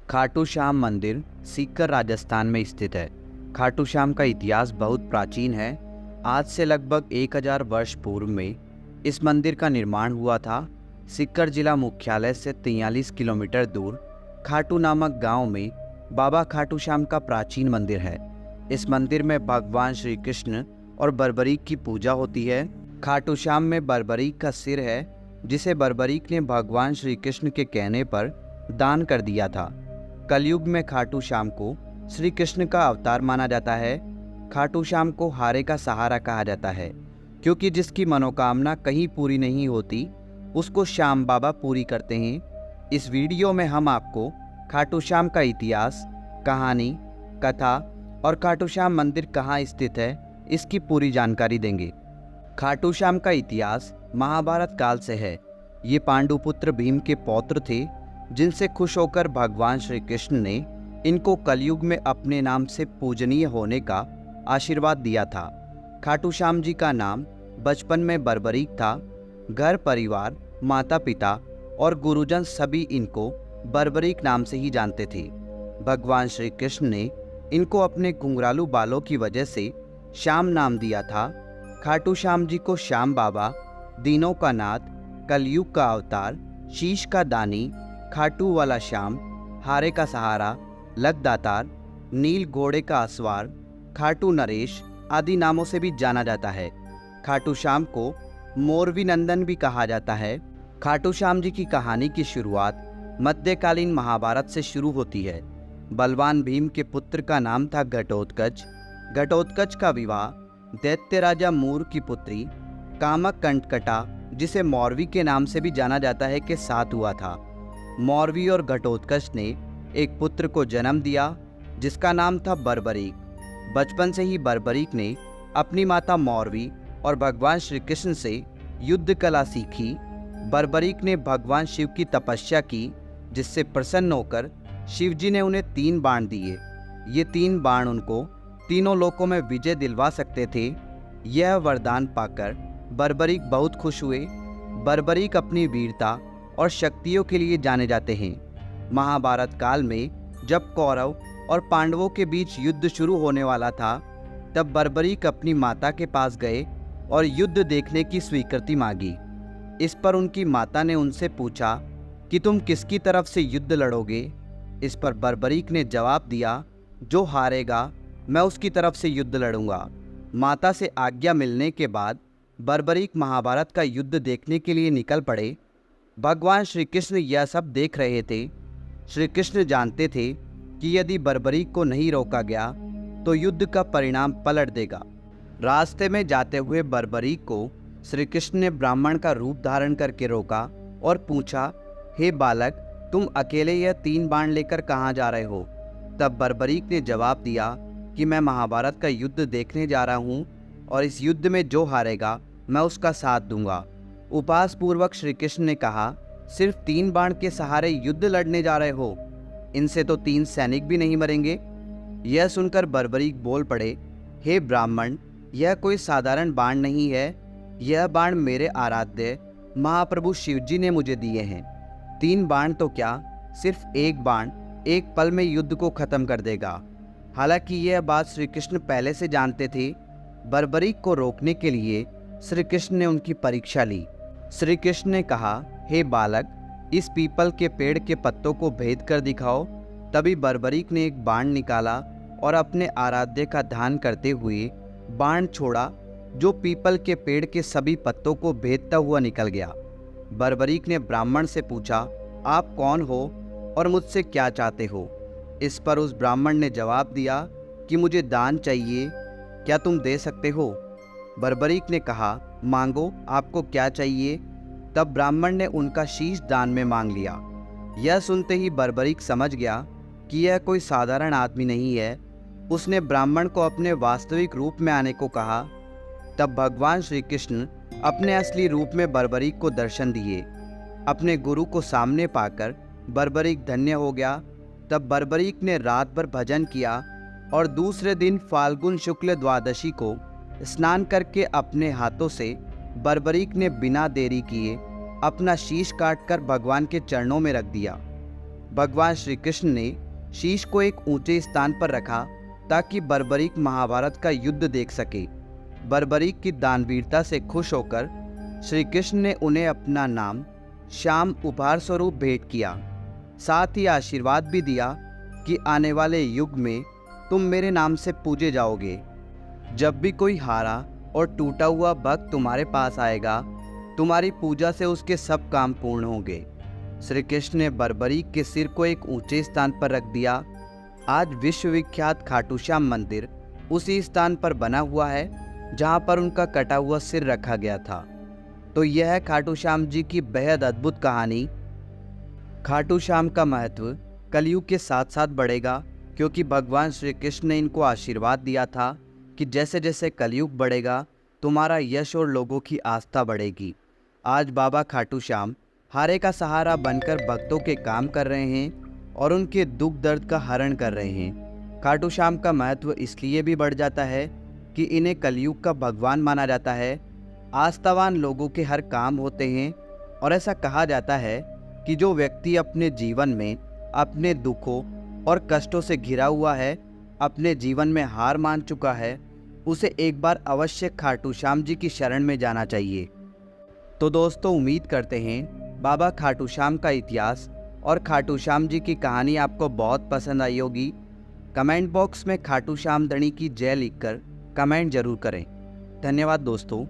खाटू श्याम मंदिर सीकर राजस्थान में स्थित है। खाटू श्याम का इतिहास बहुत प्राचीन है। आज से लगभग 1000 वर्ष पूर्व में इस मंदिर का निर्माण हुआ था। सीकर जिला मुख्यालय से 43 किलोमीटर दूर खाटू नामक गांव में बाबा खाटू श्याम का प्राचीन मंदिर है। इस मंदिर में भगवान श्री कृष्ण और बर्बरीक की पूजा होती है। खाटू श्याम में बर्बरीक का सिर है, जिसे बर्बरीक ने भगवान श्री कृष्ण के कहने पर दान कर दिया था। कलयुग में खाटू श्याम को श्री कृष्ण का अवतार माना जाता है। खाटू श्याम को हारे का सहारा कहा जाता है, क्योंकि जिसकी मनोकामना कहीं पूरी नहीं होती उसको श्याम बाबा पूरी करते हैं। इस वीडियो में हम आपको खाटू श्याम का इतिहास, कहानी, कथा और खाटू श्याम मंदिर कहाँ स्थित है इसकी पूरी जानकारी देंगे। खाटू श्याम का इतिहास महाभारत काल से है। ये पांडुपुत्र भीम के पौत्र थे, जिनसे खुश होकर भगवान श्री कृष्ण ने इनको कलयुग में अपने नाम से पूजनीय होने का आशीर्वाद दिया था। खाटू श्याम जी का नाम बचपन में बर्बरीक था। घर परिवार, माता पिता और गुरुजन सभी इनको बर्बरीक नाम से ही जानते थे। भगवान श्री कृष्ण ने इनको अपने घुंघरालू बालों की वजह से श्याम नाम दिया था। खाटू श्याम जी को श्याम बाबा, दीनों का नाथ, कलयुग का अवतार, शीश का दानी, खाटू वाला श्याम, हारे का सहारा, लखदातार, नील घोड़े का असवार, खाटू नरेश आदि नामों से भी जाना जाता है। खाटू श्याम को मोरवी नंदन भी कहा जाता है। खाटू श्याम जी की कहानी की शुरुआत मध्यकालीन महाभारत से शुरू होती है। बलवान भीम के पुत्र का नाम था घटोत्कच। घटोत्कच का विवाह दैत्य राजा मूर की पुत्री कामक कंटकटा, जिसे मौरवी के नाम से भी जाना जाता है, के साथ हुआ था। मौरवी और घटोत्कच ने एक पुत्र को जन्म दिया, जिसका नाम था बर्बरीक। बचपन से ही बर्बरीक ने अपनी माता मौरवी और भगवान श्री कृष्ण से युद्ध कला सीखी। बर्बरीक ने भगवान शिव की तपस्या की, जिससे प्रसन्न होकर शिवजी ने उन्हें 3 बाण दिए। ये 3 बाण उनको तीनों लोकों में विजय दिलवा सकते थे। यह वरदान पाकर बर्बरीक बहुत खुश हुए। बर्बरीक अपनी वीरता और शक्तियों के लिए जाने जाते हैं। महाभारत काल में जब कौरव और पांडवों के बीच युद्ध शुरू होने वाला था, तब बर्बरीक अपनी माता के पास गए और युद्ध देखने की स्वीकृति मांगी। इस पर उनकी माता ने उनसे पूछा कि तुम किसकी तरफ से युद्ध लड़ोगे। इस पर बर्बरीक ने जवाब दिया, जो हारेगा मैं उसकी तरफ से युद्ध लड़ूंगा। माता से आज्ञा मिलने के बाद बर्बरीक महाभारत का युद्ध देखने के लिए निकल पड़े। भगवान श्री कृष्ण यह सब देख रहे थे। श्री कृष्ण जानते थे कि यदि बर्बरीक को नहीं रोका गया तो युद्ध का परिणाम पलट देगा। रास्ते में जाते हुए बर्बरीक को श्री कृष्ण ने ब्राह्मण का रूप धारण करके रोका और पूछा, हे बालक, तुम अकेले यह 3 बाण लेकर कहाँ जा रहे हो? तब बर्बरीक ने जवाब दिया कि मैं महाभारत का युद्ध देखने जा रहा हूँ और इस युद्ध में जो हारेगा मैं उसका साथ दूंगा। उपहास पूर्वक श्री कृष्ण ने कहा, सिर्फ 3 बाण के सहारे युद्ध लड़ने जा रहे हो? इनसे तो 3 सैनिक भी नहीं मरेंगे। यह सुनकर बर्बरीक बोल पड़े, हे ब्राह्मण, यह कोई साधारण बाण नहीं है। यह बाण मेरे आराध्य महाप्रभु शिवजी ने मुझे दिए हैं। 3 बाण तो क्या, सिर्फ एक बाण एक पल में युद्ध को खत्म कर देगा। हालांकि यह बात श्री कृष्ण पहले से जानते थे। बर्बरीक को रोकने के लिए श्री कृष्ण ने उनकी परीक्षा ली। श्री कृष्ण ने कहा, हे बालक, इस पीपल के पेड़ के पत्तों को भेद कर दिखाओ। तभी बर्बरीक ने एक बाण निकाला और अपने आराध्य का ध्यान करते हुए बाण छोड़ा, जो पीपल के पेड़ के सभी पत्तों को भेदता हुआ निकल गया। बर्बरीक ने ब्राह्मण से पूछा, आप कौन हो और मुझसे क्या चाहते हो? इस पर उस ब्राह्मण ने जवाब दिया कि मुझे दान चाहिए, क्या तुम दे सकते हो? बर्बरीक ने कहा, मांगो, आपको क्या चाहिए? तब ब्राह्मण ने उनका शीश दान में मांग लिया। यह सुनते ही बर्बरीक समझ गया कि यह कोई साधारण आदमी नहीं है। उसने ब्राह्मण को अपने वास्तविक रूप में आने को कहा। तब भगवान श्री कृष्ण अपने असली रूप में बर्बरीक को दर्शन दिए। अपने गुरु को सामने पाकर बर्बरीक धन्य हो गया। तब बर्बरीक ने रात भर भजन किया और दूसरे दिन फाल्गुन शुक्ल द्वादशी को स्नान करके अपने हाथों से बर्बरीक ने बिना देरी किए अपना शीश काटकर भगवान के चरणों में रख दिया। भगवान श्री कृष्ण ने शीश को एक ऊंचे स्थान पर रखा ताकि बर्बरीक महाभारत का युद्ध देख सके। बर्बरीक की दानवीरता से खुश होकर श्री कृष्ण ने उन्हें अपना नाम श्याम उपहार स्वरूप भेंट किया। साथ ही आशीर्वाद भी दिया कि आने वाले युग में तुम मेरे नाम से पूजे जाओगे। जब भी कोई हारा और टूटा हुआ भक्त तुम्हारे पास आएगा, तुम्हारी पूजा से उसके सब काम पूर्ण होंगे। श्री कृष्ण ने बर्बरीक के सिर को एक ऊंचे स्थान पर रख दिया। आज विश्वविख्यात खाटू श्याम मंदिर उसी स्थान पर बना हुआ है जहां पर उनका कटा हुआ सिर रखा गया था। तो यह है खाटू श्याम जी की बेहद अद्भुत कहानी। खाटू श्याम का महत्व कलयुग के साथ साथ बढ़ेगा, क्योंकि भगवान श्री कृष्ण ने इनको आशीर्वाद दिया था कि जैसे जैसे कलयुग बढ़ेगा तुम्हारा यश और लोगों की आस्था बढ़ेगी। आज बाबा खाटू श्याम हारे का सहारा बनकर भक्तों के काम कर रहे हैं और उनके दुख दर्द का हरण कर रहे हैं। खाटू श्याम का महत्व इसलिए भी बढ़ जाता है कि इन्हें कलयुग का भगवान माना जाता है। आस्थावान लोगों के हर काम होते हैं और ऐसा कहा जाता है कि जो व्यक्ति अपने जीवन में अपने दुखों और कष्टों से घिरा हुआ है, अपने जीवन में हार मान चुका है, उसे एक बार अवश्य खाटू श्याम जी की शरण में जाना चाहिए। तो दोस्तों, उम्मीद करते हैं बाबा खाटू श्याम का इतिहास और खाटू श्याम जी की कहानी आपको बहुत पसंद आई होगी। कमेंट बॉक्स में खाटू श्याम धणी की जय लिखकर कमेंट जरूर करें। धन्यवाद दोस्तों।